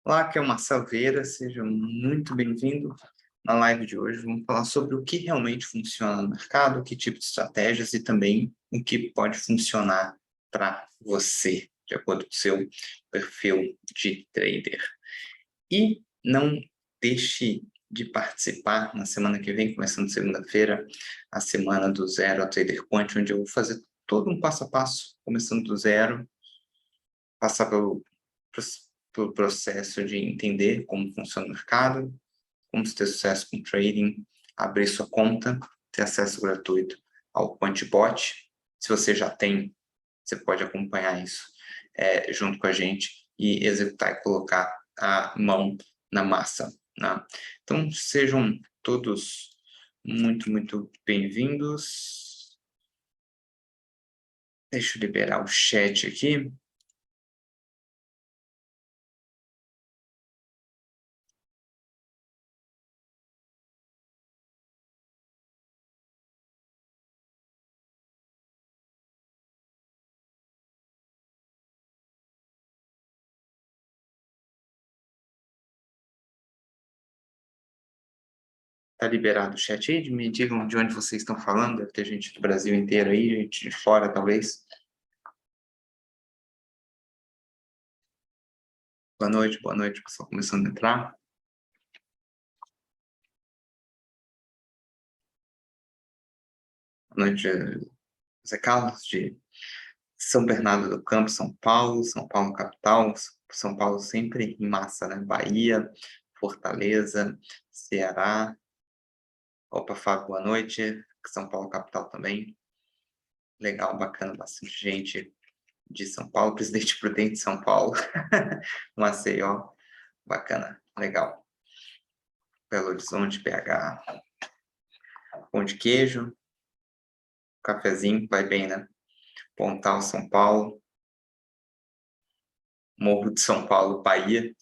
Olá, aqui é o Marcelo Vieira, seja muito bem-vindo. Na live de hoje vamos falar sobre o que realmente funciona no mercado, que tipo de estratégias e também o que pode funcionar para você, de acordo com o seu perfil de trader. E não deixe de participar na semana que vem, começando segunda-feira, a semana do Zero ao Trader Quant, onde eu vou fazer todo um passo a passo, começando do zero, passar pelo processo de entender como funciona o mercado, como ter sucesso com trading, abrir sua conta, ter acesso gratuito ao QuantBot. Se você já tem, você pode acompanhar isso junto com a gente e executar e colocar a mão na massa, né? Então, sejam todos muito bem-vindos. Deixa eu liberar o chat aqui. Tá liberado o chat aí? Me digam de onde vocês estão falando. Deve ter gente do Brasil inteiro aí, gente de fora, talvez. Boa noite, pessoal começando a entrar. Boa noite, Zé Carlos, de São Bernardo do Campo, São Paulo capital, São Paulo sempre em massa, né? Bahia, Fortaleza, Ceará. Opa, Fábio, boa noite. São Paulo capital também. Legal, bacana, bastante gente de São Paulo, Presidente Prudente de São Paulo, Maceió, bacana, legal. Belo Horizonte, BH, pão de queijo, cafezinho, vai bem, né? Pontal, São Paulo, Morro de São Paulo, Bahia,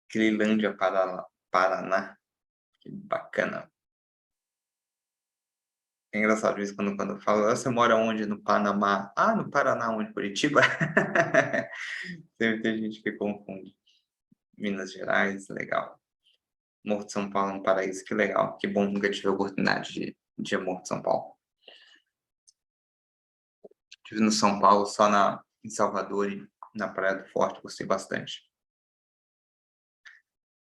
Crilândia, Paraná, que bacana. É engraçado isso quando eu falo, você mora onde? No Panamá? Ah, no Paraná, onde? Curitiba? Sempre tem gente que confunde. Minas Gerais, legal. Morro de São Paulo, um paraíso, que legal. Que bom, nunca tive a oportunidade de ir a Morro de São Paulo. Estive no São Paulo, só em Salvador e na Praia do Forte, gostei bastante.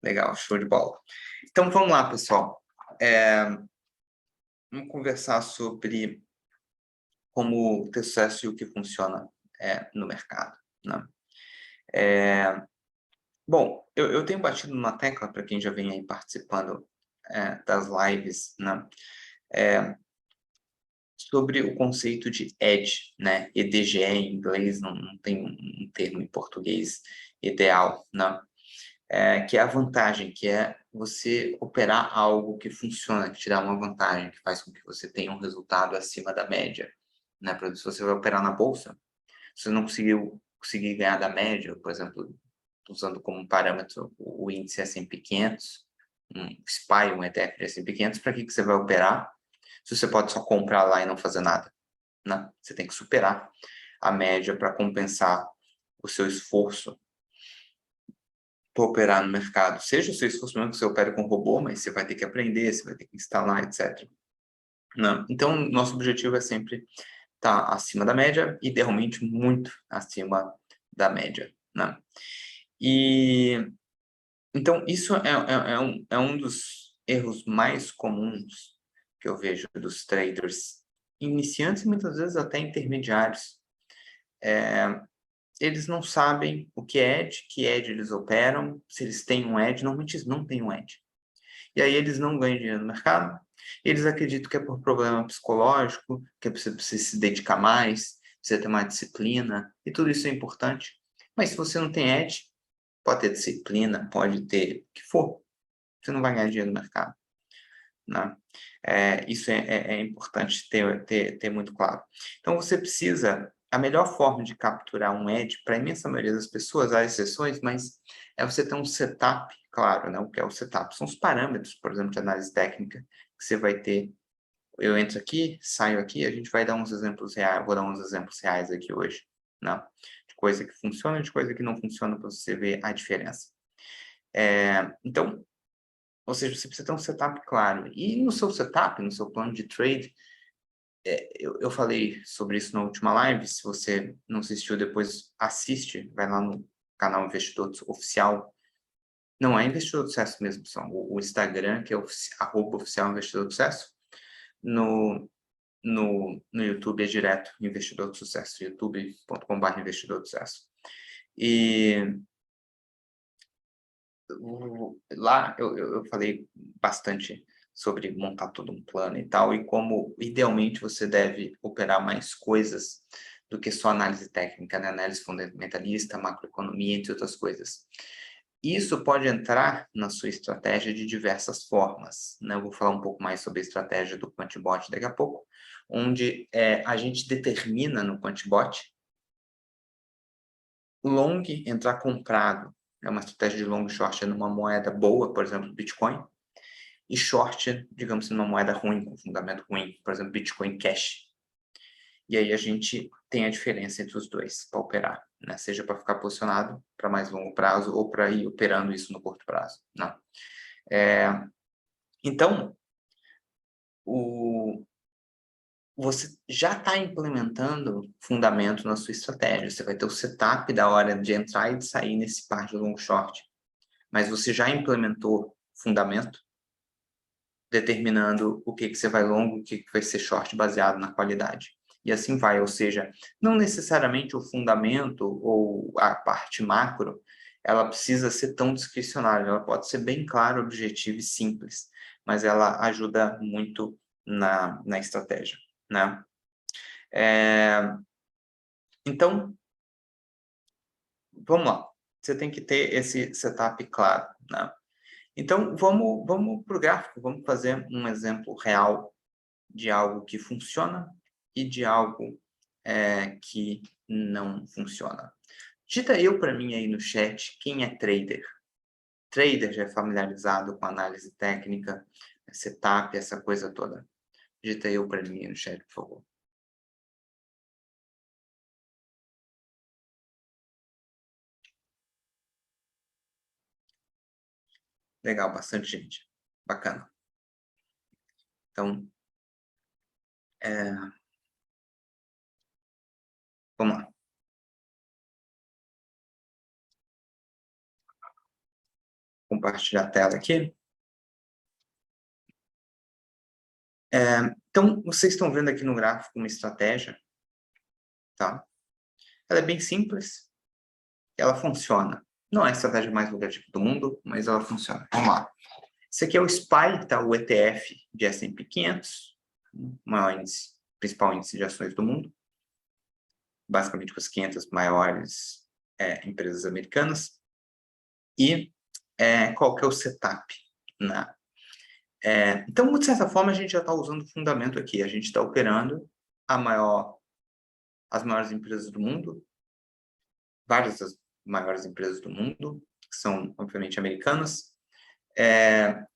Legal, show de bola. Então, vamos lá, pessoal. Vamos conversar sobre como ter sucesso e o que funciona no mercado, né? Bom, eu tenho batido numa tecla, para quem já vem aí participando das lives, né? Sobre o conceito de edge, né? EDGE em inglês, não tem um termo em português ideal, né? Que é a vantagem, que é você operar algo que funciona, que te dá uma vantagem, que faz com que você tenha um resultado acima da média, né? Por exemplo, se você vai operar na bolsa, se você não conseguir ganhar da média, por exemplo, usando como parâmetro o índice S&P 500, um SPY, um ETF de S&P 500, para que você vai operar se você pode só comprar lá e não fazer nada, né? Você tem que superar a média para compensar o seu esforço para operar no mercado. Seja o seu esforço mesmo que você opere com robô, mas você vai ter que aprender, você vai ter que instalar, etc. Né? Então, nosso objetivo é sempre estar acima da média, idealmente muito acima da média, né? E então isso é um dos erros mais comuns que eu vejo dos traders iniciantes e muitas vezes até intermediários. Eles não sabem o que é edge, que edge eles operam, se eles têm um edge, normalmente eles não têm um edge. E aí eles não ganham dinheiro no mercado, eles acreditam que é por problema psicológico, que você precisa se dedicar mais, precisa ter mais disciplina, e tudo isso é importante. Mas se você não tem edge, pode ter disciplina, pode ter o que for, você não vai ganhar dinheiro no mercado, né? Isso é importante ter muito claro. Então, você precisa... A melhor forma de capturar um edge, para a imensa maioria das pessoas, há exceções, mas é você ter um setup, claro, né? O que é o setup? São os parâmetros, por exemplo, de análise técnica, que você vai ter. Eu entro aqui, saio aqui, a gente vai dar uns exemplos reais, vou dar uns exemplos reais aqui hoje, né? De coisa que funciona e de coisa que não funciona para você ver a diferença. Então, ou seja, você precisa ter um setup claro. E no seu setup, no seu plano de trade, eu falei sobre isso na última live. Se você não assistiu, depois assiste, vai lá no canal Investidor Oficial. Não é Investidor do Sucesso mesmo, são o Instagram, que é @oficial Investidor do Sucesso. No YouTube é direto Investidor do Sucesso, youtube.com/investidor do sucesso. E lá eu falei bastante sobre montar todo um plano e tal, e como idealmente você deve operar mais coisas do que só análise técnica, né? Análise fundamentalista, macroeconomia, entre outras coisas. Isso pode entrar na sua estratégia de diversas formas, né? Eu vou falar um pouco mais sobre a estratégia do QuantBot daqui a pouco, onde a gente determina no QuantBot long entrar comprado, é uma estratégia de long short numa moeda boa, por exemplo, Bitcoin, e short, digamos, numa moeda ruim, com fundamento ruim, por exemplo, Bitcoin Cash. E aí a gente tem a diferença entre os dois para operar, né? Seja para ficar posicionado para mais longo prazo ou para ir operando isso no curto prazo, né? Então, você já está implementando fundamento na sua estratégia. Você vai ter o setup da hora de entrar e de sair nesse par de long short. Mas você já implementou fundamento, determinando o que você vai longo, o que vai ser short baseado na qualidade. E assim vai, ou seja, não necessariamente o fundamento ou a parte macro, ela precisa ser tão discricionária, ela pode ser bem clara, objetiva e simples, mas ela ajuda muito na estratégia, né? Então, vamos lá. Você tem que ter esse setup claro, né? Então, vamos para o gráfico, vamos fazer um exemplo real de algo que funciona e de algo que não funciona. Digita eu para mim aí no chat quem é trader. Trader já é familiarizado com análise técnica, setup, essa coisa toda. Digita eu para mim aí no chat, por favor. Legal, bastante gente. Bacana. Então, vamos lá. Compartilhar a tela aqui. Então, vocês estão vendo aqui no gráfico uma estratégia, tá? Ela é bem simples, ela funciona. Não é a estratégia mais lucrativa do mundo, mas ela funciona. Vamos lá. Esse aqui é o SPY, tá? O ETF de S&P 500, o maior índice, principal índice de ações do mundo, basicamente com as 500 maiores empresas americanas. E qual que é o setup? Né? Então, de certa forma, a gente já está usando o fundamento aqui. A gente está operando as maiores empresas do mundo, várias das maiores empresas do mundo, que são, obviamente, americanas.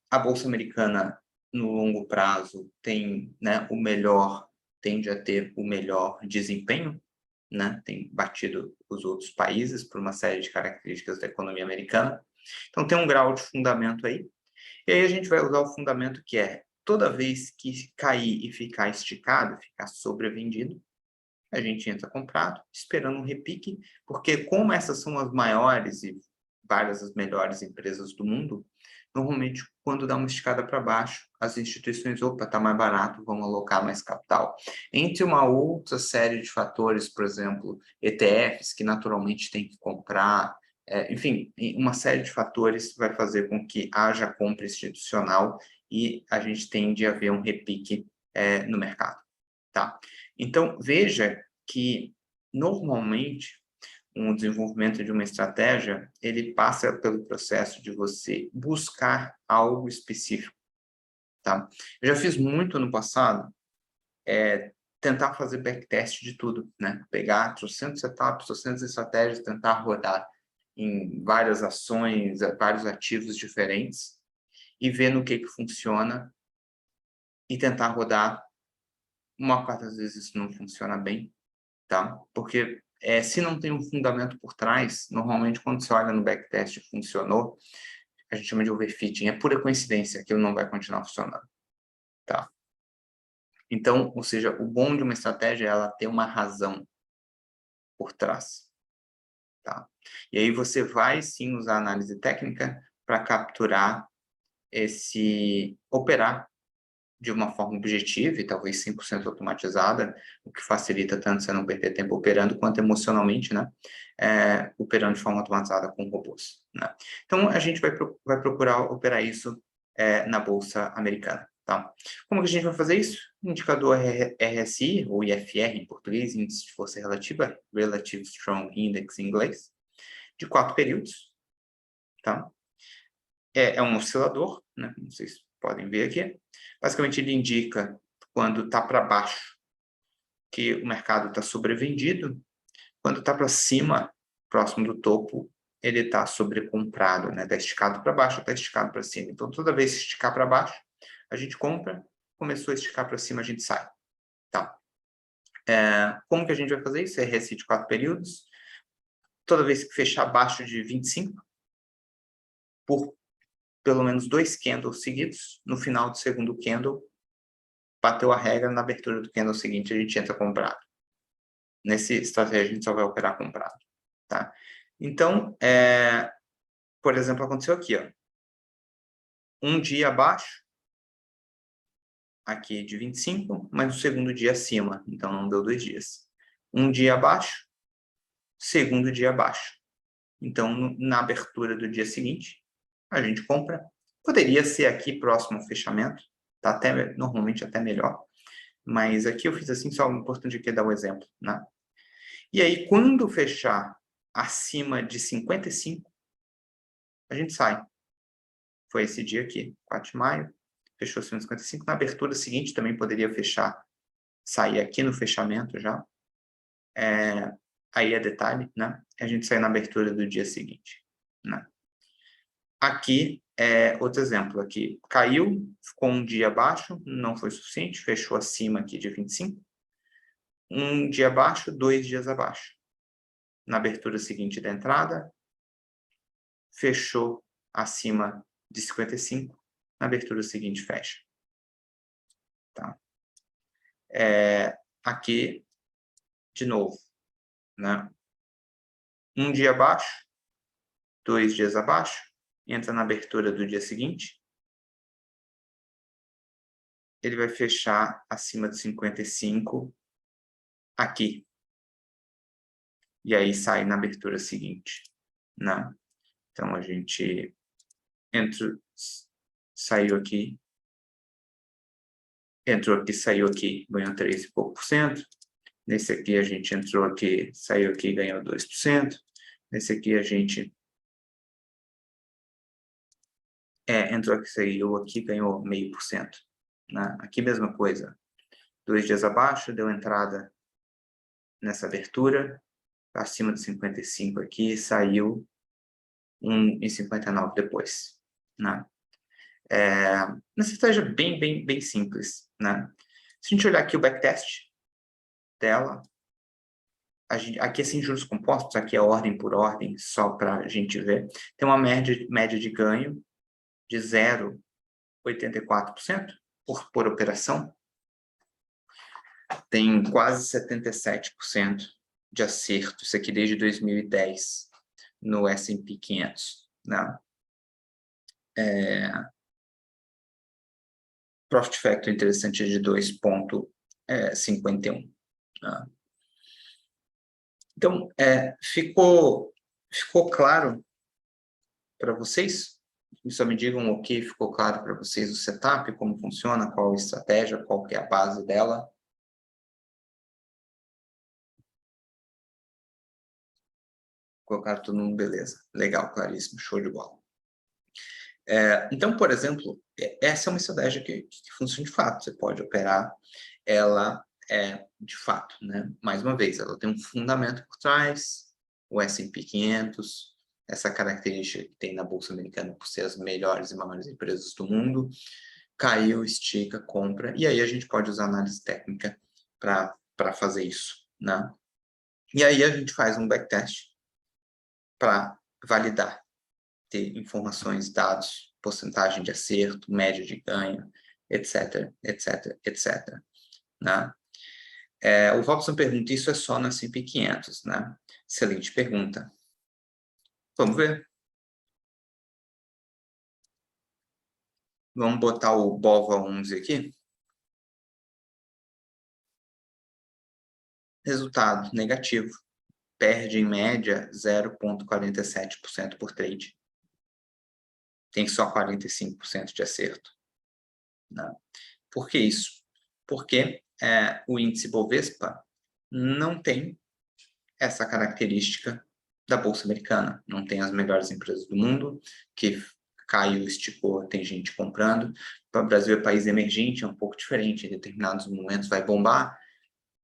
A Bolsa Americana, no longo prazo, tende a ter o melhor desempenho, né? Tem batido os outros países por uma série de características da economia americana. Então, tem um grau de fundamento aí. E aí a gente vai usar o fundamento que é, toda vez que cair e ficar esticado, ficar sobrevendido, a gente entra comprado, esperando um repique, porque como essas são as maiores e várias das melhores empresas do mundo, normalmente quando dá uma esticada para baixo, as instituições, opa, está mais barato, vamos alocar mais capital. Entre uma outra série de fatores, por exemplo, ETFs, que naturalmente tem que comprar, enfim, uma série de fatores vai fazer com que haja compra institucional e a gente tende a ver um repique no mercado. Tá? Então, veja que, normalmente, o desenvolvimento de uma estratégia, ele passa pelo processo de você buscar algo específico. Tá? Eu já fiz muito no passado, tentar fazer backtest de tudo, né? Pegar 300 setups, 300 estratégias, tentar rodar em várias ações, vários ativos diferentes e ver no que funciona e tentar rodar. Uma parte das vezes isso não funciona bem, tá? Porque se não tem um fundamento por trás, normalmente quando você olha no backtest e funcionou, a gente chama de overfitting, é pura coincidência, aquilo não vai continuar funcionando, tá? Então, ou seja, o bom de uma estratégia é ela ter uma razão por trás, tá? E aí você vai sim usar análise técnica para capturar operar de uma forma objetiva e talvez 100% automatizada, o que facilita tanto você não perder tempo operando, quanto emocionalmente, né? Operando de forma automatizada com robôs, né? Então, a gente vai procurar operar isso na Bolsa Americana, tá? Como que a gente vai fazer isso? Indicador RSI, ou IFR em português, Índice de Força Relativa, Relative Strong Index em inglês, de 4 períodos, tá? É um oscilador, né? Como vocês podem ver aqui. Basicamente, ele indica quando está para baixo que o mercado está sobrevendido, quando está para cima, próximo do topo, ele está sobrecomprado, né? Está esticado para baixo, está esticado para cima. Então, toda vez que esticar para baixo, a gente compra, começou a esticar para cima, a gente sai. Tá? Como que a gente vai fazer isso? RSI de 4 períodos. Toda vez que fechar abaixo de 25, por pelo menos 2 candles seguidos, no final do segundo candle, bateu a regra, na abertura do candle seguinte a gente entra comprado. Nessa estratégia a gente só vai operar comprado, tá? Então, por exemplo, aconteceu aqui, ó. Um dia abaixo, aqui de 25, mas o segundo dia acima, então não deu 2 dias. Um dia abaixo, segundo dia abaixo. Então, na abertura do dia seguinte, a gente compra. Poderia ser aqui próximo ao fechamento, tá até, normalmente até melhor. Mas aqui eu fiz assim, só o importante aqui é dar o exemplo, né? E aí, quando fechar acima de 55, a gente sai. Foi esse dia aqui, 4 de maio, fechou acima de 55. Na abertura seguinte, também poderia fechar, sair aqui no fechamento já. Aí é detalhe, né? A gente sai na abertura do dia seguinte, né? Aqui, outro exemplo aqui, caiu, ficou um dia abaixo, não foi suficiente, fechou acima aqui de 25. Um dia abaixo, 2 dias abaixo. Na abertura seguinte da entrada, fechou acima de 55, na abertura seguinte fecha. Tá? Aqui, de novo, né? Um dia abaixo, 2 dias abaixo, entra na abertura do dia seguinte, ele vai fechar acima de 55 aqui. E aí sai na abertura seguinte, né? Então, a gente saiu aqui, entrou aqui, saiu aqui, ganhou 3 e pouco por cento. Nesse aqui, a gente entrou aqui, saiu aqui, ganhou 2%. Nesse aqui, a gente entrou aqui, saiu aqui, ganhou 0,5%. Né? Aqui, mesma coisa. 2 dias abaixo, deu entrada nessa abertura, acima de 55 aqui, saiu 1,59 depois. Né? Uma estratégia bem simples. Né? Se a gente olhar aqui o backtest dela, aqui é sem juros compostos, aqui é ordem por ordem, só para a gente ver. Tem uma média de ganho de 0,84% por operação. Tem quase 77% de acerto, isso aqui desde 2010, no S&P 500. Né? Profit Factor interessante é de 2,51. Né? Então, ficou claro para vocês? Só me digam o que ficou claro para vocês, o setup, como funciona, qual a estratégia, qual que é a base dela. Colocaram tudo mundo, beleza. Legal, claríssimo, show de bola. Então, por exemplo, essa é uma estratégia que funciona de fato. Você pode operar ela de fato, né? Mais uma vez, ela tem um fundamento por trás, o S&P 500, essa característica que tem na Bolsa Americana por ser as melhores e maiores empresas do mundo, caiu, estica, compra, e aí a gente pode usar análise técnica para fazer isso, né? E aí a gente faz um backtest para validar, ter informações, dados, porcentagem de acerto, média de ganho, etc, etc, etc. Né? O Robson pergunta, isso é só na S&P 500, né? Excelente pergunta. Vamos ver. Vamos botar o BOVA11 aqui. Resultado negativo. Perde, em média, 0,47% por trade. Tem só 45% de acerto. Né? Por que isso? Porque o índice Bovespa não tem essa característica da Bolsa Americana. Não tem as melhores empresas do mundo, que caiu, esticou, tem gente comprando. O Brasil é país emergente, é um pouco diferente. Em determinados momentos vai bombar,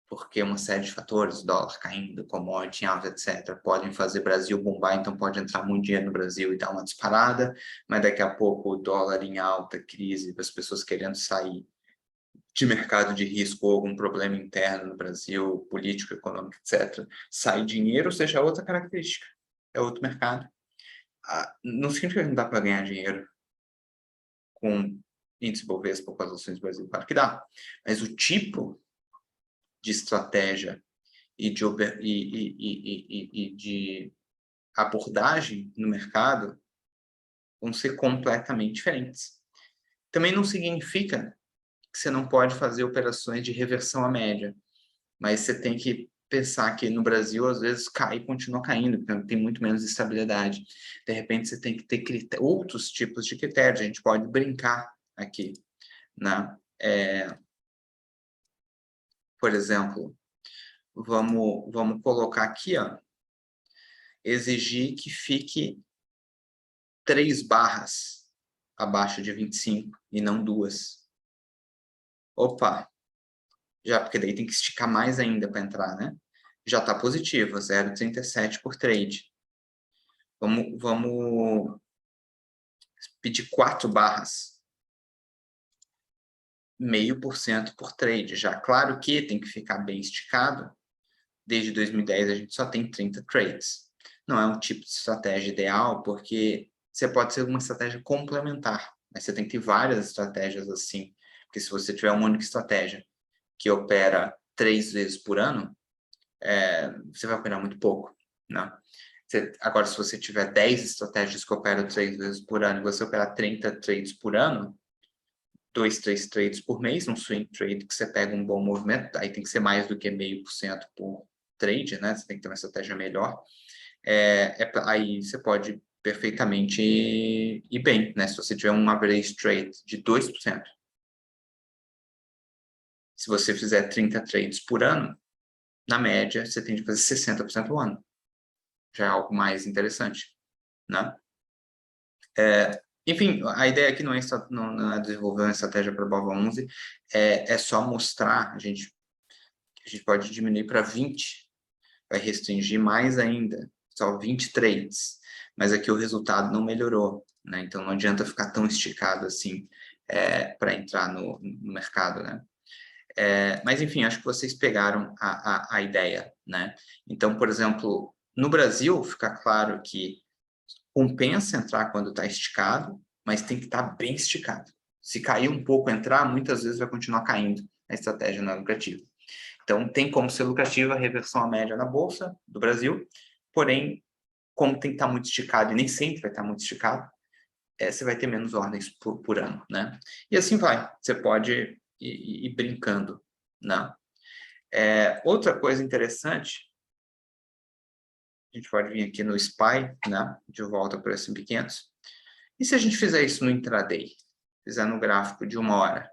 porque uma série de fatores, dólar caindo, commodity em alta, etc., podem fazer o Brasil bombar, então pode entrar muito dinheiro no Brasil e dar uma disparada, mas daqui a pouco o dólar em alta, crise, as pessoas querendo sair de mercado de risco ou algum problema interno no Brasil, político, econômico, etc., sai dinheiro, ou seja, é outra característica, é outro mercado. Não significa que não dá para ganhar dinheiro com índice Bovespa com as ações do Brasil, claro que dá, mas o tipo de estratégia e de abordagem no mercado vão ser completamente diferentes. Também não significa que você não pode fazer operações de reversão à média, mas você tem que pensar que no Brasil, às vezes, cai e continua caindo, porque tem muito menos estabilidade. De repente, você tem que ter outros tipos de critérios, a gente pode brincar aqui, né? Por exemplo, vamos colocar aqui, ó, exigir que fique 3 barras abaixo de 25 e não 2. Opa, já, porque daí tem que esticar mais ainda para entrar, né? Já está positivo, 0,37 por trade. Vamos pedir 4 barras. 0,5% por trade. Já claro que tem que ficar bem esticado. Desde 2010 a gente só tem 30 trades. Não é um tipo de estratégia ideal, porque você pode ser uma estratégia complementar, mas você tem que ter várias estratégias assim. Porque se você tiver uma única estratégia que opera 3 vezes por ano, você vai operar muito pouco, né? Agora, se você tiver 10 estratégias que operam 3 vezes por ano e você operar 30 trades por ano, 2, 3 trades por mês, um swing trade que você pega um bom movimento, aí tem que ser mais do que 0,5% por trade, né? Você tem que ter uma estratégia melhor. Aí você pode perfeitamente ir bem, né? Se você tiver um average trade de 2%. Se você fizer 30 trades por ano, na média, você tem que fazer 60% ao ano. Já é algo mais interessante, né? Enfim, a ideia aqui não é desenvolver uma estratégia para a BOVA11, é só mostrar, a gente pode diminuir para 20, vai restringir mais ainda, só 20 trades, mas aqui o resultado não melhorou, né? Então não adianta ficar tão esticado assim para entrar no mercado, né? Mas enfim, acho que vocês pegaram a ideia, né? Então, por exemplo, no Brasil, fica claro que compensa entrar quando está esticado, mas tem que estar bem esticado. Se cair um pouco entrar, muitas vezes vai continuar caindo. A estratégia não é lucrativa. Então, tem como ser lucrativa a reversão à média na Bolsa do Brasil, porém, como tem que estar muito esticado, e nem sempre vai estar muito esticado, você vai ter menos ordens por ano, né? E assim vai. Você pode ir brincando, né? Outra coisa interessante, a gente pode vir aqui no SPY, né? De volta para o S&P 500. E se a gente fizer isso no intraday? Fizer no gráfico de 1 hora?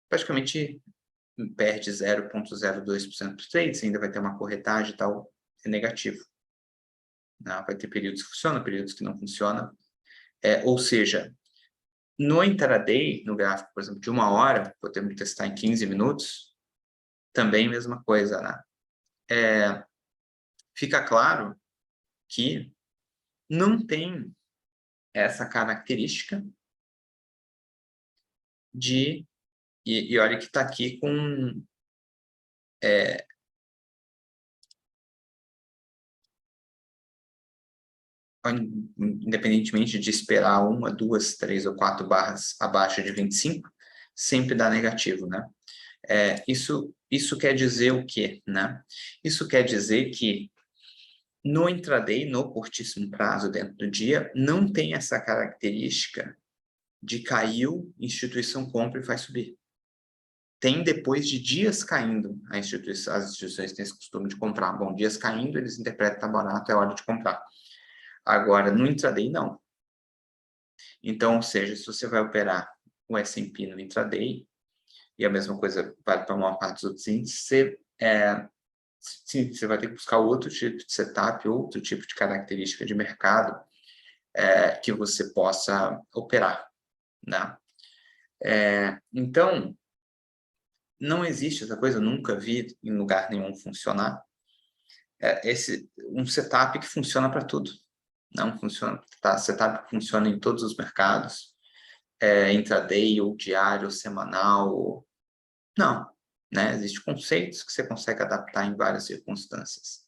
Praticamente perde 0,02% dos trades, ainda vai ter uma corretagem e tal, é negativo. Não, vai ter períodos que funcionam, períodos que não funcionam. Ou seja, no intraday, no gráfico, por exemplo, de 1 hora, podemos testar em 15 minutos, também mesma coisa, né? Fica claro que não tem essa característica de... E olha que está aqui com independentemente de esperar 1, 2, 3 ou 4 barras abaixo de 25, sempre dá negativo, né? Isso quer dizer o quê, né? Isso quer dizer que no intraday, no curtíssimo prazo dentro do dia, não tem essa característica de caiu, instituição compra e faz subir. Tem depois de dias caindo, as instituições têm esse costume de comprar. Bom, dias caindo, eles interpretam que está barato, é hora de comprar. Agora, no intraday, não. Então, ou seja, se você vai operar o S&P no intraday, e a mesma coisa vale para a maior parte dos outros índices, sim, você vai ter que buscar outro tipo de setup, outro tipo de característica de mercado que você possa operar, né? Então, não existe essa coisa, eu nunca vi em lugar nenhum funcionar. Um setup que funciona para tudo. Não funciona, tá? Setup que funciona em todos os mercados, intraday, ou diário, ou semanal. Não, né? Existem conceitos que você consegue adaptar em várias circunstâncias,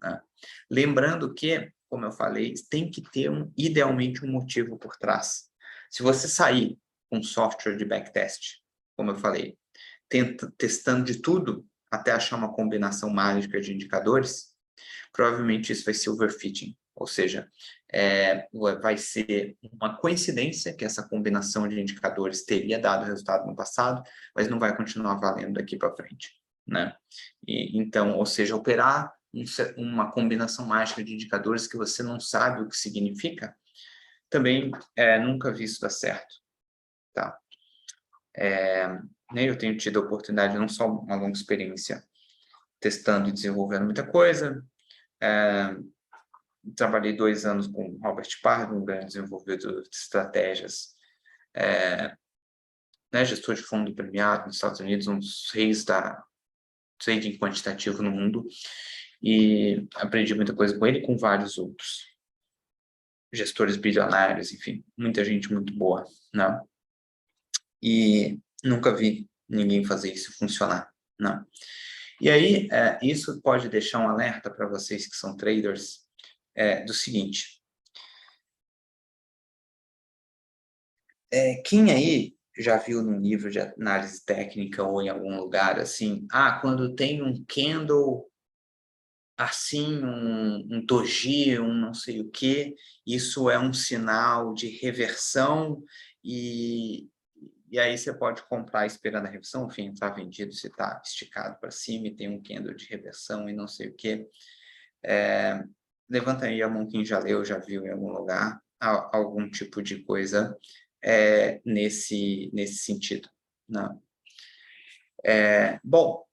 né? Lembrando que, como eu falei, tem que ter idealmente um motivo por trás. Se você sair com software de backtest, como eu falei, testando de tudo até achar uma combinação mágica de indicadores, provavelmente isso vai ser overfitting, ou seja, vai ser uma coincidência que essa combinação de indicadores teria dado resultado no passado, mas não vai continuar valendo daqui para frente, né? Então, ou seja, operar uma combinação mágica de indicadores que você não sabe o que significa, também nunca vi isso dar certo, tá? Eu tenho tido a oportunidade, não só uma longa experiência testando e desenvolvendo muita coisa, trabalhei 2 anos com Robert Pardo, um grande desenvolvedor de estratégias, gestor de fundo premiado nos Estados Unidos, um dos reis da trading quantitativo no mundo, e aprendi muita coisa com ele e com vários outros gestores bilionários, enfim, muita gente muito boa, né? E nunca vi ninguém fazer isso funcionar, né? E aí, isso pode deixar um alerta para vocês que são traders, do seguinte: quem aí já viu num livro de análise técnica ou em algum lugar assim, quando tem um candle assim, um doji, um não sei o quê, isso é um sinal de reversão e aí você pode comprar esperando a reversão, enfim, está vendido se está esticado para cima e tem um candle de reversão e não sei o quê. Levanta aí a mão quem já leu, já viu em algum lugar algum tipo de coisa nesse sentido, né? Bom,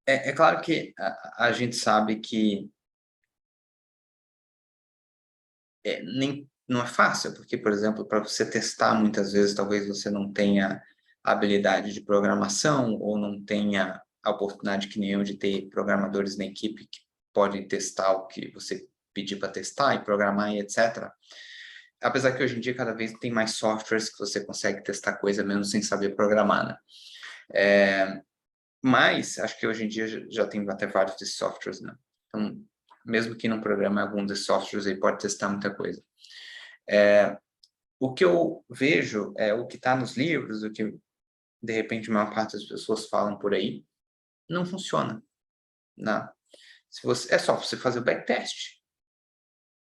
é claro que a gente sabe que não é fácil, porque, por exemplo, para você testar, muitas vezes, talvez você não tenha habilidade de programação ou não tenha a oportunidade que nem eu de ter programadores na equipe que podem testar o que você pedir para testar e programar e etc. Apesar que hoje em dia cada vez tem mais softwares que você consegue testar coisa mesmo sem saber programar, né? Mas acho que hoje em dia já tem até vários desses softwares, né? Então, mesmo que não programe algum desses softwares, aí pode testar muita coisa. O que eu vejo é o que está nos livros, o que de repente a maior parte das pessoas falam por aí, não funciona, né? É só você fazer o backtest.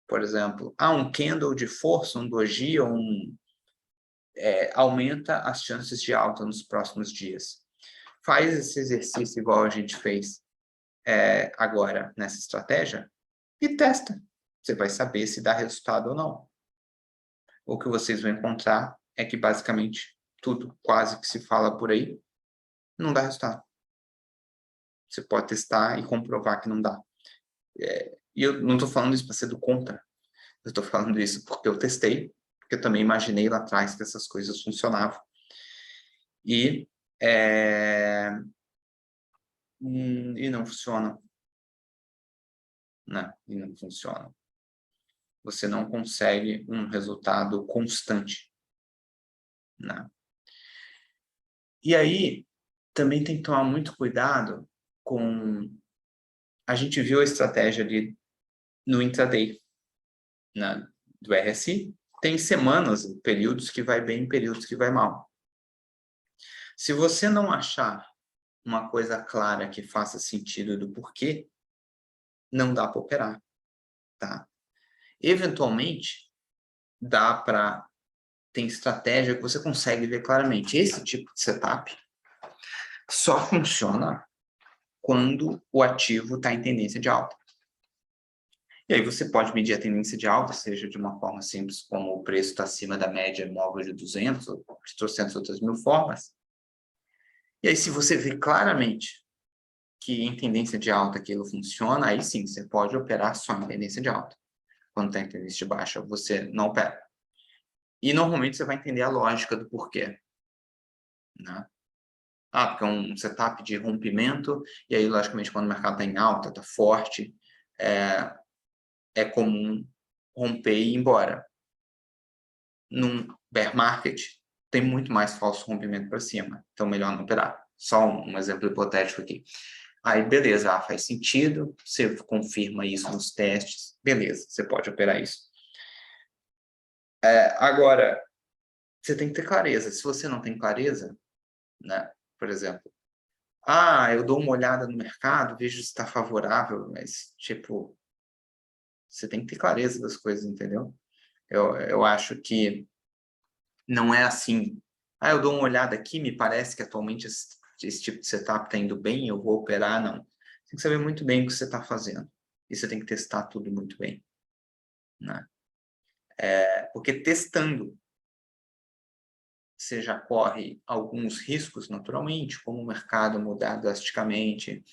Por exemplo, um candle de força, um doji, aumenta as chances de alta nos próximos dias. Faz esse exercício igual a gente fez agora nessa estratégia e testa. Você vai saber se dá resultado ou não. O que vocês vão encontrar é que basicamente tudo quase que se fala por aí não dá resultado. Você pode testar e comprovar que não dá. E eu não estou falando isso para ser do contra. Eu estou falando isso porque eu testei, porque eu também imaginei lá atrás que essas coisas funcionavam. E não funcionam. Né? E não funcionam. Você não consegue um resultado constante. Né? E aí, também tem que tomar muito cuidado com... A gente viu a estratégia ali no intraday. do RSI, tem semanas, períodos que vai bem, períodos que vai mal. Se você não achar uma coisa clara que faça sentido do porquê, não dá para operar, tá? Eventualmente, dá para... Tem estratégia que você consegue ver claramente. Esse tipo de setup só funciona quando o ativo está em tendência de alta. E aí você pode medir a tendência de alta, seja de uma forma simples, como o preço está acima da média móvel de 200, ou de 300 outras mil formas. E aí, se você vê claramente que em tendência de alta aquilo funciona, aí sim, você pode operar só em tendência de alta. Quando está em tendência de baixa, você não opera. E normalmente você vai entender a lógica do porquê, né? Porque é um setup de rompimento, e aí, logicamente, quando o mercado está em alta, está forte, é comum romper e ir embora. Num bear market, tem muito mais falso rompimento para cima, então melhor não operar. Só um exemplo hipotético aqui. Aí, beleza, faz sentido, você confirma isso nos testes, beleza, você pode operar isso. Agora, você tem que ter clareza. Se você não tem clareza, né, por exemplo, eu dou uma olhada no mercado, vejo se está favorável, mas, tipo, você tem que ter clareza das coisas, entendeu? Eu acho que não é assim. Eu dou uma olhada aqui, me parece que atualmente esse tipo de setup está indo bem, eu vou operar, não. Tem que saber muito bem o que você está fazendo. E você tem que testar tudo muito bem, né? Porque testando, você já corre alguns riscos naturalmente, como o mercado mudar drasticamente,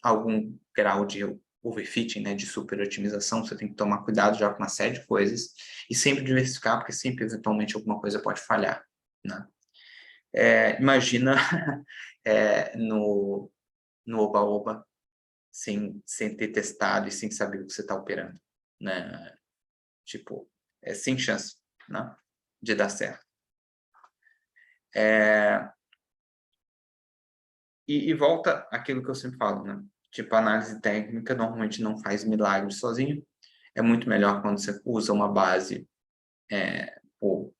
algum grau de overfitting, né, de superotimização, você tem que tomar cuidado já com uma série de coisas e sempre diversificar, porque sempre, eventualmente, alguma coisa pode falhar, né? Imagina no Oba-Oba, sem ter testado e sem saber o que você está operando, né? Tipo, sem chance, né, de dar certo. E volta aquilo que eu sempre falo, né? Tipo, a análise técnica normalmente não faz milagre sozinho. É muito melhor quando você usa uma base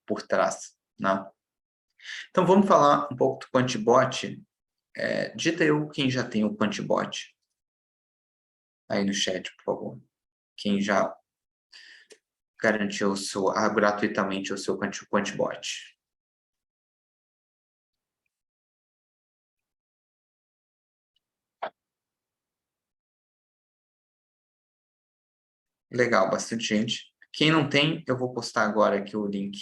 por trás, né? Então, vamos falar um pouco do Quantibot. Digita eu quem já tem o Quantibot aí no chat, por favor. Quem já garantiu gratuitamente o seu Quantibot. Legal, bastante gente. Quem não tem, eu vou postar agora aqui o link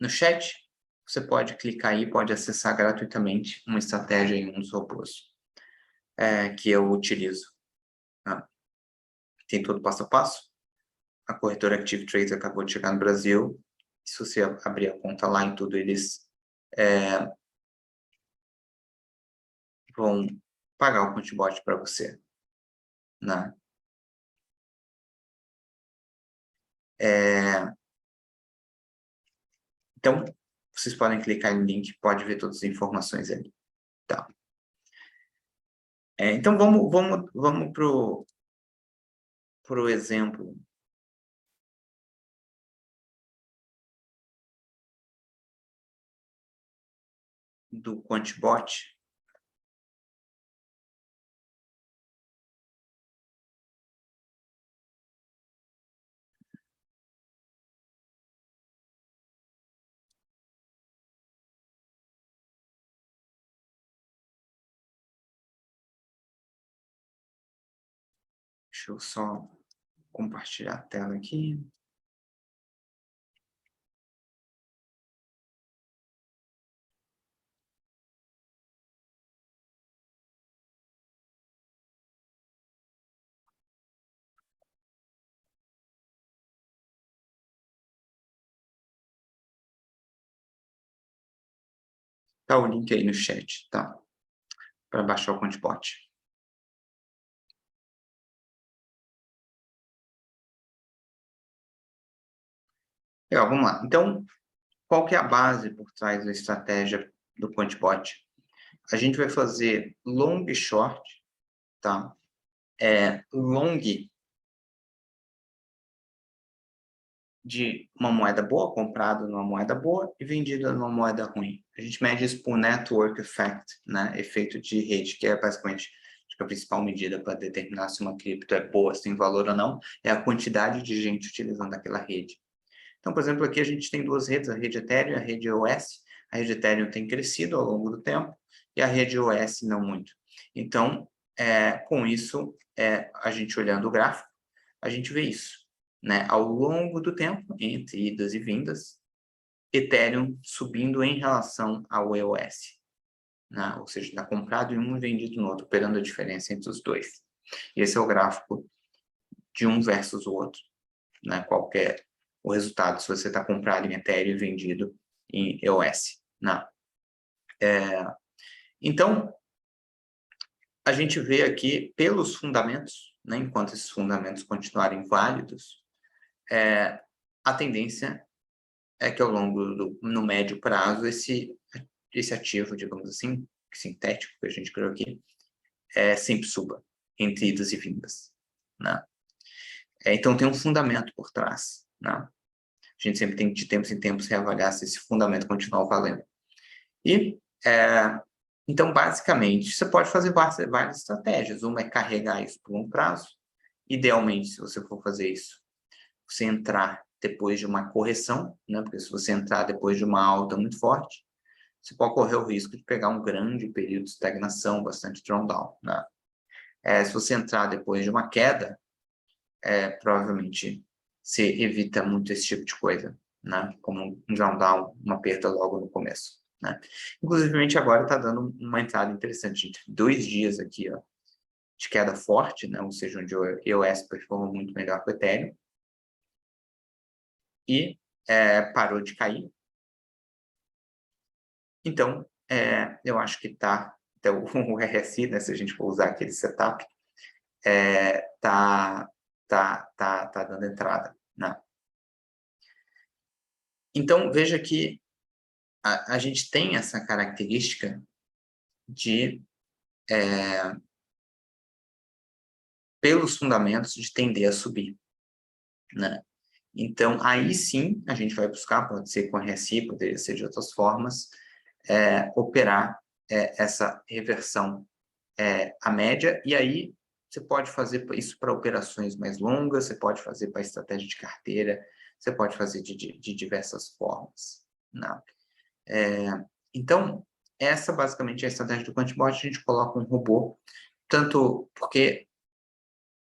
no chat. Você pode clicar aí, pode acessar gratuitamente uma estratégia em um dos robôs que eu utilizo. Tá? Tem todo passo a passo. A corretora Active Trades acabou de chegar no Brasil. Se você abrir a conta lá em tudo, eles vão pagar o Quantibot para você, né? Então, vocês podem clicar no link, pode ver todas as informações ali. Tá. Então, vamos pro exemplo do Quantibot. Deixa eu só compartilhar a tela aqui. Tá o link aí no chat, tá? Para baixar o Quantibot. Legal, vamos lá. Então, qual que é a base por trás da estratégia do Quantibot? A gente vai fazer long e short, tá? Long de uma moeda boa, comprado numa moeda boa e vendido numa moeda ruim. A gente mede isso por network effect, né? Efeito de rede, que é basicamente acho que a principal medida para determinar se uma cripto é boa, se tem valor ou não, é a quantidade de gente utilizando aquela rede. Então, por exemplo, aqui a gente tem duas redes, a rede Ethereum e a rede EOS. A rede Ethereum tem crescido ao longo do tempo e a rede EOS não muito. Então, com isso, a gente olhando o gráfico, a gente vê isso, né? Ao longo do tempo, entre idas e vindas, Ethereum subindo em relação ao EOS, né? Ou seja, está comprado em um e vendido no outro, operando a diferença entre os dois. Esse é o gráfico de um versus o outro, né? Qualquer o resultado, se você está comprado em Ethereum e vendido em EOS, né? Então, a gente vê aqui pelos fundamentos, né? Enquanto esses fundamentos continuarem válidos, a tendência é que ao longo no médio prazo, esse ativo, digamos assim, sintético que a gente criou aqui, sempre suba entre idas e vindas, né? Então tem um fundamento por trás, né? A gente sempre tem de tempos em tempos reavaliar se esse fundamento continua valendo. E então, basicamente, você pode fazer várias estratégias. Uma é carregar isso por um prazo. Idealmente, se você for fazer isso, você entrar depois de uma correção, né? Porque se você entrar depois de uma alta muito forte, você pode correr o risco de pegar um grande período de estagnação, bastante drawdown, né? Se você entrar depois de uma queda, provavelmente você evita muito esse tipo de coisa, né? Como um drawdown, uma perda logo no começo, né? Inclusive, agora está dando uma entrada interessante, entre 2 dias aqui, ó, de queda forte, né? Ou seja, onde o EOS performa muito melhor que o Ethereum, e parou de cair. Então, eu acho que está, então, o RSI, né, se a gente for usar aquele setup, tá dando entrada, né? Então, veja que a gente tem essa característica de, pelos fundamentos, de tender a subir, né? Então, aí sim, a gente vai buscar, pode ser com RSI, poderia ser de outras formas, operar essa reversão à média, e aí você pode fazer isso para operações mais longas, você pode fazer para estratégia de carteira, você pode fazer de diversas formas, né? Então, essa basicamente é a estratégia do Quantibot. A gente coloca um robô, tanto porque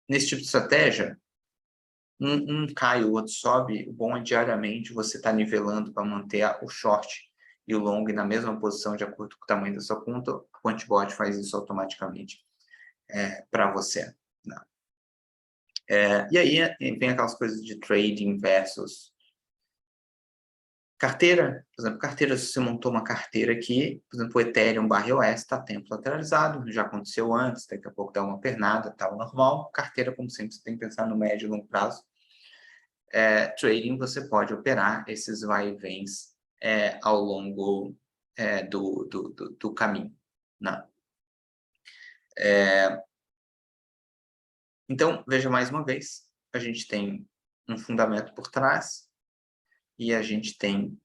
nesse tipo de estratégia, um cai, o outro sobe, o bom é diariamente você estar nivelando para manter o short e o long na mesma posição de acordo com o tamanho da sua conta. O Quantibot faz isso automaticamente para você, né? E aí vem aquelas coisas de trading versus carteira. Por exemplo, carteira, se você montou uma carteira aqui, por exemplo, o Ethereum /EOS está tempo lateralizado, já aconteceu antes, daqui a pouco dá uma pernada, tal, normal. Carteira, como sempre, você tem que pensar no médio e longo prazo. Trading, você pode operar esses vai e vens ao longo do caminho, né? Então, veja mais uma vez, a gente tem um fundamento por trás e a gente tem,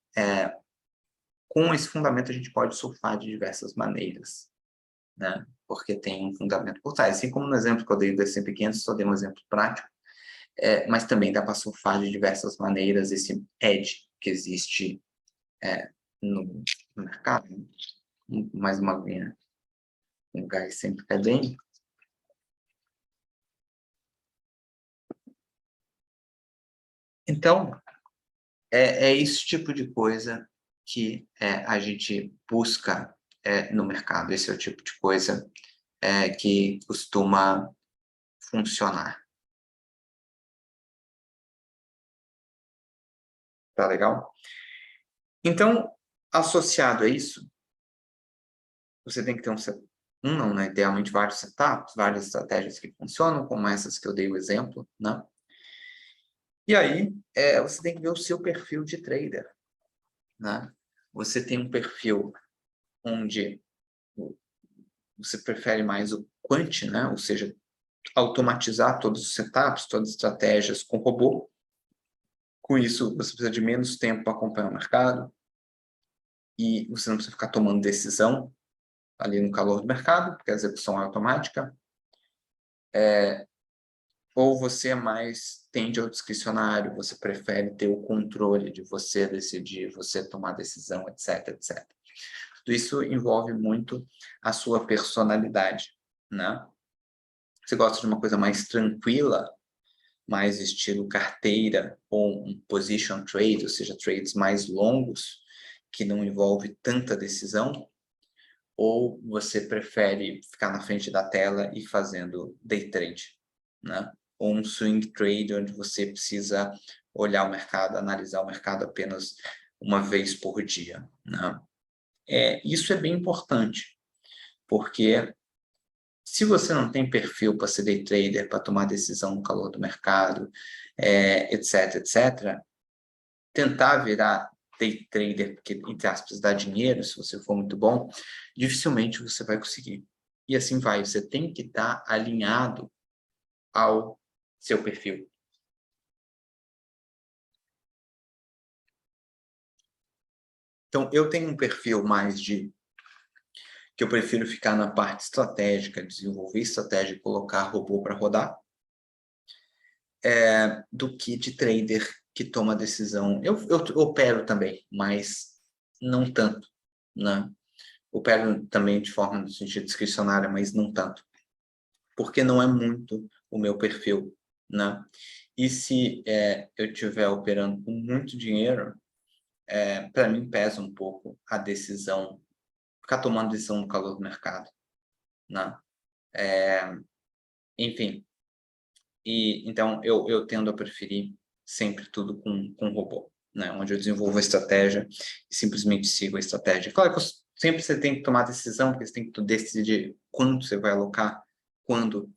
com esse fundamento, a gente pode surfar de diversas maneiras, né? Porque tem um fundamento por trás. Assim como no exemplo que eu dei do S&P 500, só dei um exemplo prático, mas também dá para surfar de diversas maneiras esse edge que existe no mercado. Mais uma aguinha, um gás sempre cai bem. Então, esse tipo de coisa que a gente busca no mercado. Esse é o tipo de coisa que costuma funcionar. Tá legal? Então, associado a isso, você tem que ter não, né? Idealmente vários setups, várias estratégias que funcionam, como essas que eu dei o exemplo, né? E aí, você tem que ver o seu perfil de trader, né? Você tem um perfil onde você prefere mais o quant, né? Ou seja, automatizar todos os setups, todas as estratégias com robô. Com isso, você precisa de menos tempo para acompanhar o mercado e você não precisa ficar tomando decisão ali no calor do mercado, porque a execução é automática. Ou você mais tende ao discricionário, você prefere ter o controle de você decidir, você tomar decisão, etc, etc. Tudo isso envolve muito a sua personalidade, né? Você gosta de uma coisa mais tranquila, mais estilo carteira ou um position trade, ou seja, trades mais longos, que não envolve tanta decisão, ou você prefere ficar na frente da tela e fazendo day trade, né? Ou um swing trade, onde você precisa olhar o mercado, analisar o mercado apenas uma vez por dia, né? Isso é bem importante, porque se você não tem perfil para ser day trader, para tomar decisão no calor do mercado, etc, etc, tentar virar day trader, porque, entre aspas, dá dinheiro, se você for muito bom, dificilmente você vai conseguir. E assim vai, você tem que estar alinhado ao seu perfil. Então, eu tenho um perfil mais que eu prefiro ficar na parte estratégica, desenvolver estratégia e colocar robô para rodar, do que de trader que toma decisão. Eu opero também, mas não tanto, né? Opero também de forma, no sentido discricionária, mas não tanto, porque não é muito o meu perfil, né? E se eu estiver operando com muito dinheiro, para mim pesa um pouco a decisão, ficar tomando decisão no calor do mercado, né? Enfim, e então eu tendo a preferir sempre tudo com robô, né? Onde eu desenvolvo a estratégia e simplesmente sigo a estratégia. Claro que sempre você tem que tomar decisão, porque você tem que decidir quanto você vai alocar, quando,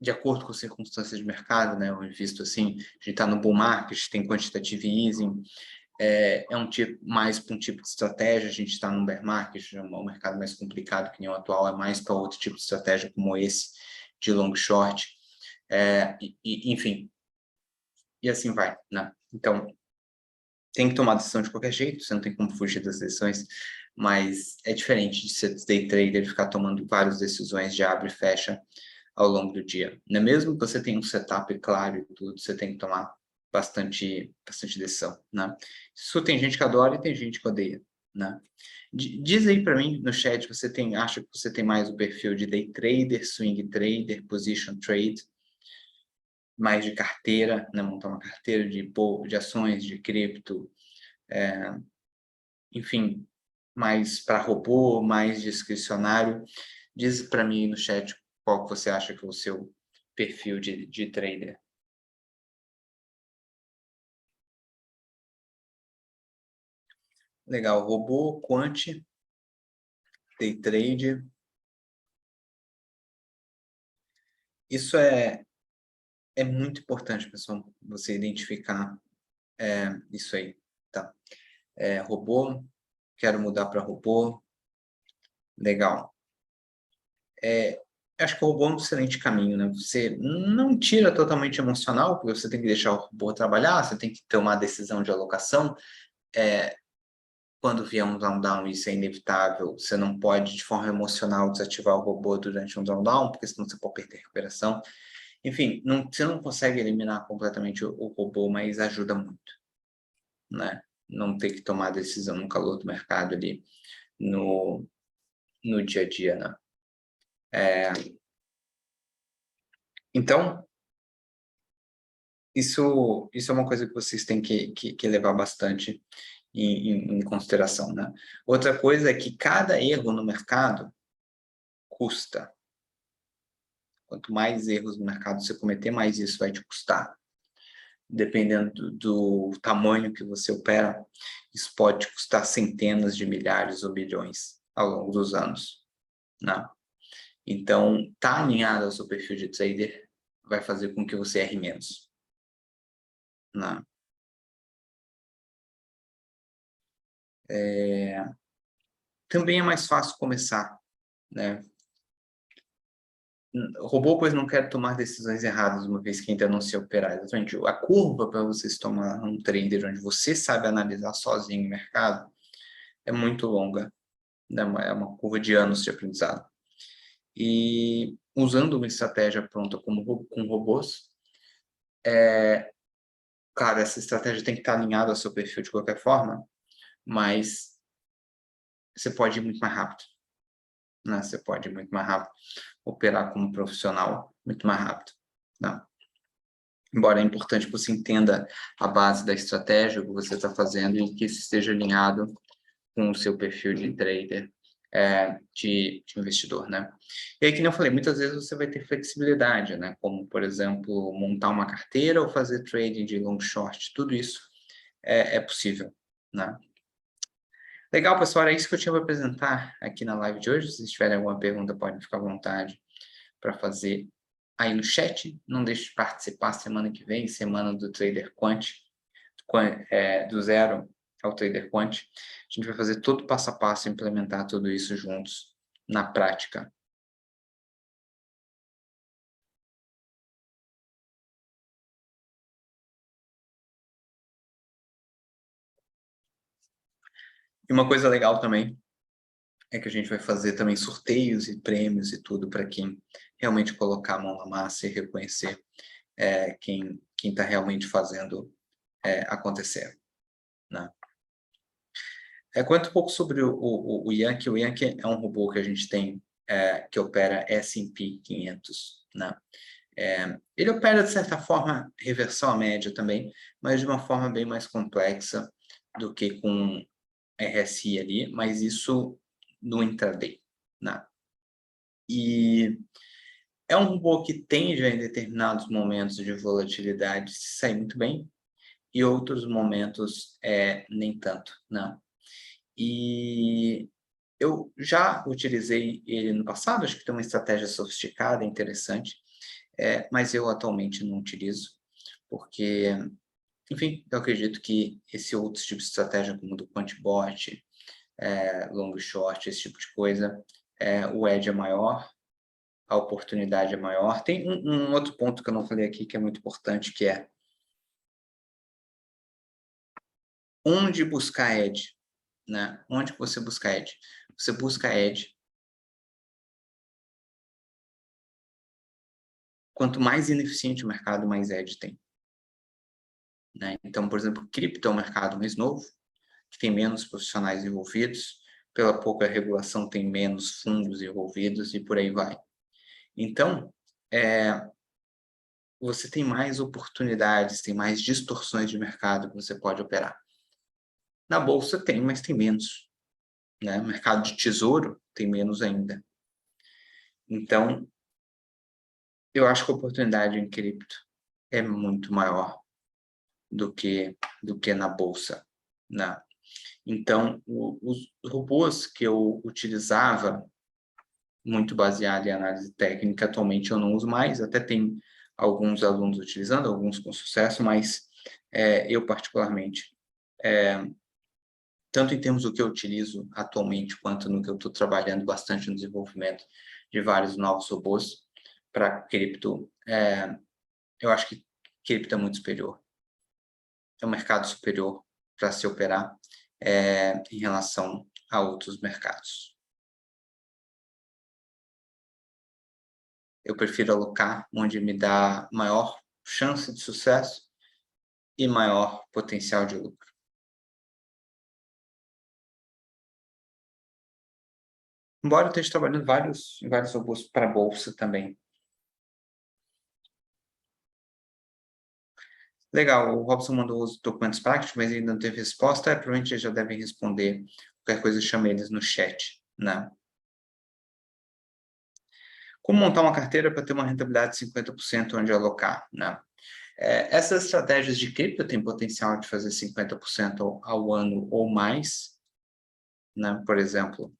de acordo com as circunstâncias de mercado, né? Eu invisto assim, a gente está no bull market, tem quantitative easing, um tipo mais para um tipo de estratégia, a gente está no bear market, é um mercado mais complicado que nem o atual, é mais para outro tipo de estratégia como esse, de long short, enfim, e assim vai, né? Então, tem que tomar decisão de qualquer jeito, você não tem como fugir das decisões, mas é diferente de ser day trader e ficar tomando várias decisões de abre e fecha ao longo do dia. Não é mesmo que você tenha um setup claro e tudo, você tem que tomar bastante decisão, né? Isso tem gente que adora e tem gente que odeia, né? Diz aí para mim no chat, acha que você tem mais o perfil de day trader, swing trader, position trade, mais de carteira, né? Montar uma carteira de ações, de cripto, enfim, mais para robô, mais discricionário. Diz para mim no chat qual que você acha que é o seu perfil de trader. Legal, robô, quant, day trade. Isso é muito importante, pessoal, você identificar isso aí, tá? Robô, quero mudar para robô. Legal. Acho que o robô é um excelente caminho, né? Você não tira totalmente emocional, porque você tem que deixar o robô trabalhar, você tem que tomar a decisão de alocação. Quando vier um drawdown, isso é inevitável. Você não pode, de forma emocional, desativar o robô durante um drawdown, porque senão você pode perder a recuperação. Enfim, você não consegue eliminar completamente o robô, mas ajuda muito, né? Não ter que tomar decisão no calor do mercado ali, no dia a dia, né? Então, isso é uma coisa que vocês têm que levar bastante em consideração, né? Outra coisa é que cada erro no mercado custa. Quanto mais erros no mercado você cometer, mais isso vai te custar. Dependendo do tamanho que você opera, isso pode te custar centenas de milhares ou bilhões ao longo dos anos, né? Então, tá alinhado ao seu perfil de trader vai fazer com que você erre menos, né? Também é mais fácil começar, né? o robô, pois, não quer tomar decisões erradas, uma vez que ainda não se operar. Exatamente. A curva para você se tomar um trader onde você sabe analisar sozinho o mercado é muito longa, né? É uma curva de anos de aprendizado. E usando uma estratégia pronta com robôs, cara, essa estratégia tem que estar alinhada ao seu perfil de qualquer forma, mas você pode ir muito mais rápido, né? Você pode ir muito mais rápido, operar como profissional muito mais rápido, né? Embora é importante que você entenda a base da estratégia que você está fazendo e que isso esteja alinhado com o seu perfil de trader, de investidor, né? E aí, que nem eu falei, muitas vezes você vai ter flexibilidade, né? Como, por exemplo, montar uma carteira ou fazer trading de long short, tudo isso é possível, né? Legal, pessoal, era isso que eu tinha para apresentar aqui na live de hoje. Se vocês tiverem alguma pergunta, podem ficar à vontade para fazer aí no chat. Não deixe de participar semana que vem, semana do Trader Quant, do zero ao Trader Quant. A gente vai fazer todo passo a passo, implementar tudo isso juntos na prática. E uma coisa legal também é que a gente vai fazer também sorteios e prêmios e tudo para quem realmente colocar a mão na massa e reconhecer quem está realmente fazendo acontecer, né? Conta um pouco sobre o Yankee. O Yankee é um robô que a gente tem que opera S&P 500, né? Ele opera, de certa forma, reversão à média também, mas de uma forma bem mais complexa do que com RSI ali, mas isso no intraday, né? E é um robô que tende a, em determinados momentos de volatilidade, se sair muito bem, e outros momentos nem tanto, né? E eu já utilizei ele no passado, acho que tem uma estratégia sofisticada, interessante, mas eu atualmente não utilizo, porque, enfim, eu acredito que esse outro tipo de estratégia, como do quantbot, long short, esse tipo de coisa, o edge é maior, a oportunidade é maior. Tem um outro ponto que eu não falei aqui que é muito importante, que é onde buscar edge, né? Onde você busca edge? Você busca edge. Quanto mais ineficiente o mercado, mais edge tem, né? Então, por exemplo, cripto é um mercado mais novo, que tem menos profissionais envolvidos, pela pouca regulação tem menos fundos envolvidos e por aí vai. Então, você tem mais oportunidades, tem mais distorções de mercado que você pode operar. Na bolsa tem, mas tem menos, né? Mercado de tesouro tem menos ainda. Então, eu acho que a oportunidade em cripto é muito maior do que na bolsa, né? Então, os robôs que eu utilizava, muito baseado em análise técnica, atualmente eu não uso mais, até tem alguns alunos utilizando, alguns com sucesso, mas eu particularmente, tanto em termos do que eu utilizo atualmente, quanto no que eu estou trabalhando bastante no desenvolvimento de vários novos robôs para cripto, eu acho que cripto é muito superior. É um mercado superior para se operar em relação a outros mercados. Eu prefiro alocar onde me dá maior chance de sucesso e maior potencial de lucro. Embora eu esteja trabalhando em vários robôs para a bolsa também. Legal, o Robson mandou os documentos práticos, mas ainda não teve resposta. Provavelmente eles já devem responder. Qualquer coisa, chama eles no chat, né? Como montar uma carteira para ter uma rentabilidade de 50% onde alocar, né? Essas estratégias de cripto têm potencial de fazer 50% ao ano ou mais, né? Por exemplo,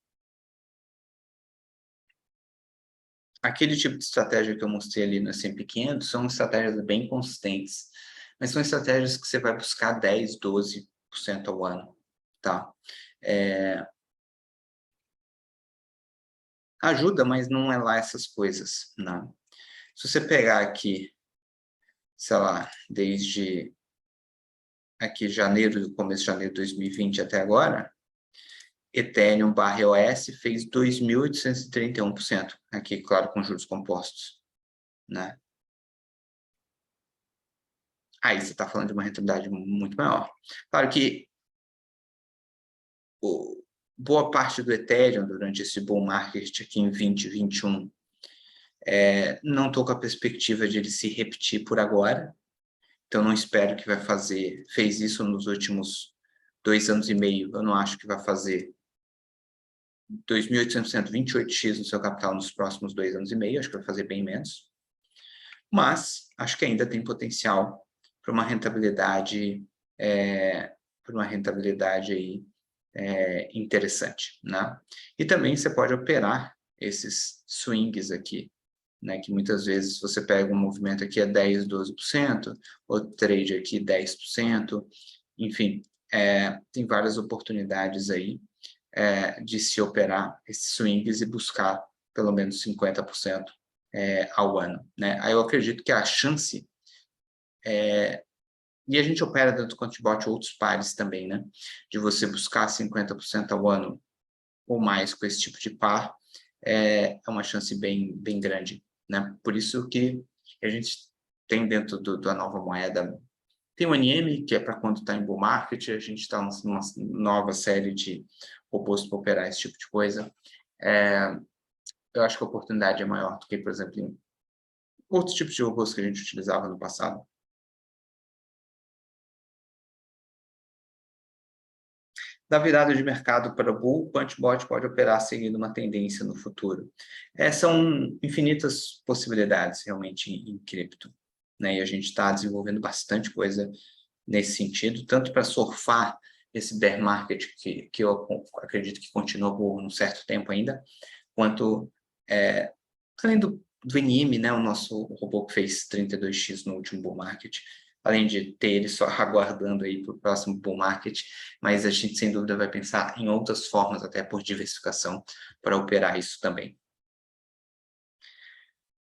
aquele tipo de estratégia que eu mostrei ali no S&P 500 são estratégias bem consistentes, mas são estratégias que você vai buscar 10, 12% ao ano, tá? ajuda, mas não é lá essas coisas, não. Se você pegar aqui, sei lá, desde aqui janeiro, começo de janeiro de 2020 até agora, Ethereum / EOS fez 2.831%, aqui, claro, com juros compostos, né? Aí você está falando de uma rentabilidade muito maior. Claro que boa parte do Ethereum durante esse bull market aqui em 2021, não estou com a perspectiva de ele se repetir por agora, então não espero que vai fazer, fez isso nos últimos 2 anos e meio, eu não acho que vai fazer 2.800%, 28x no seu capital nos próximos 2 anos e meio, acho que vai fazer bem menos, mas acho que ainda tem potencial para uma rentabilidade, aí, interessante, né? E também você pode operar esses swings aqui, né, que muitas vezes você pega um movimento aqui a 10%, 12%, outro trade aqui 10%, enfim, tem várias oportunidades aí de se operar esses swings e buscar pelo menos 50% ao ano, né? Aí eu acredito que a chance, e a gente opera dentro do Quantibot outros pares também, né? De você buscar 50% ao ano ou mais com esse tipo de par, é uma chance bem, bem grande, né? Por isso que a gente tem dentro da nova moeda, tem o NM, que é para quando está em bull market, a gente está numa nova série de robôs para operar esse tipo de coisa. Eu acho que a oportunidade é maior do que, por exemplo, em outros tipos de robôs que a gente utilizava no passado. Da virada de mercado para bull, o Quantibot pode operar seguindo uma tendência no futuro. São infinitas possibilidades, realmente, em cripto, né? E a gente está desenvolvendo bastante coisa nesse sentido, tanto para surfar esse bear market, que eu acredito que continua por um certo tempo ainda, quanto, além do NIM, né, o nosso robô que fez 32x no último bull market, além de ter ele só aguardando aí para o próximo bull market, mas a gente sem dúvida vai pensar em outras formas, até por diversificação, para operar isso também.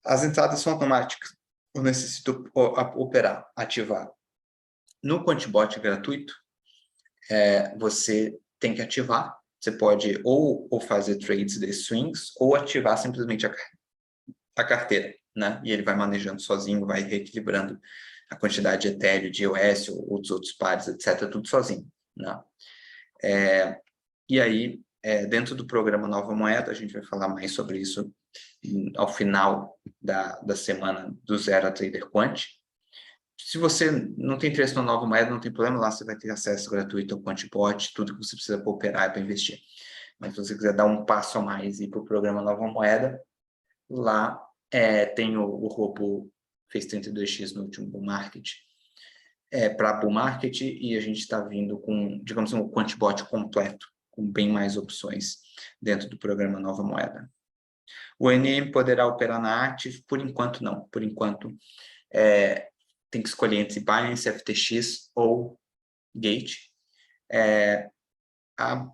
As entradas são automáticas, eu necessito operar, ativar. No Quantibot gratuito, você tem que ativar, você pode ou fazer trades de swings, ou ativar simplesmente a carteira, né? E ele vai manejando sozinho, vai reequilibrando a quantidade de Ethereum, de EOS, ou dos outros pares, etc., tudo sozinho, né? E aí, dentro do programa Nova Moeda, a gente vai falar mais sobre isso ao final da semana do Zero a Trader Quant. Se você não tem interesse na Nova Moeda, não tem problema, lá você vai ter acesso gratuito ao Quantibot, tudo que você precisa para operar e para investir. Mas se você quiser dar um passo a mais e ir para o programa Nova Moeda, lá tem o robô, fez 32x no último bull market, para bull market, e a gente está vindo com, digamos, um Quantibot completo, com bem mais opções dentro do programa Nova Moeda. O NM poderá operar na Active? Por enquanto, não. Por enquanto, tem que escolher entre Binance, FTX ou Gate. A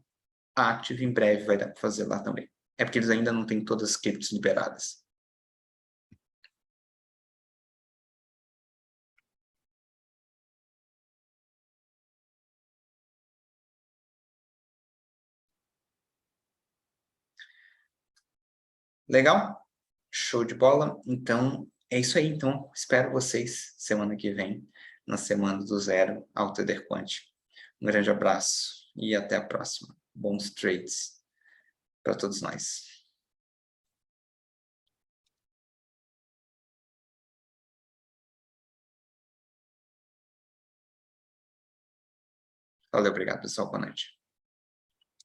Active em breve vai dar para fazer lá também. É porque eles ainda não têm todas as criptos liberadas. Legal? Show de bola? Então, é isso aí. Então, espero vocês semana que vem, na semana do Zero ao Trader Quant. Um grande abraço e até a próxima. Bons trades para todos nós. Valeu, obrigado, pessoal. Boa noite.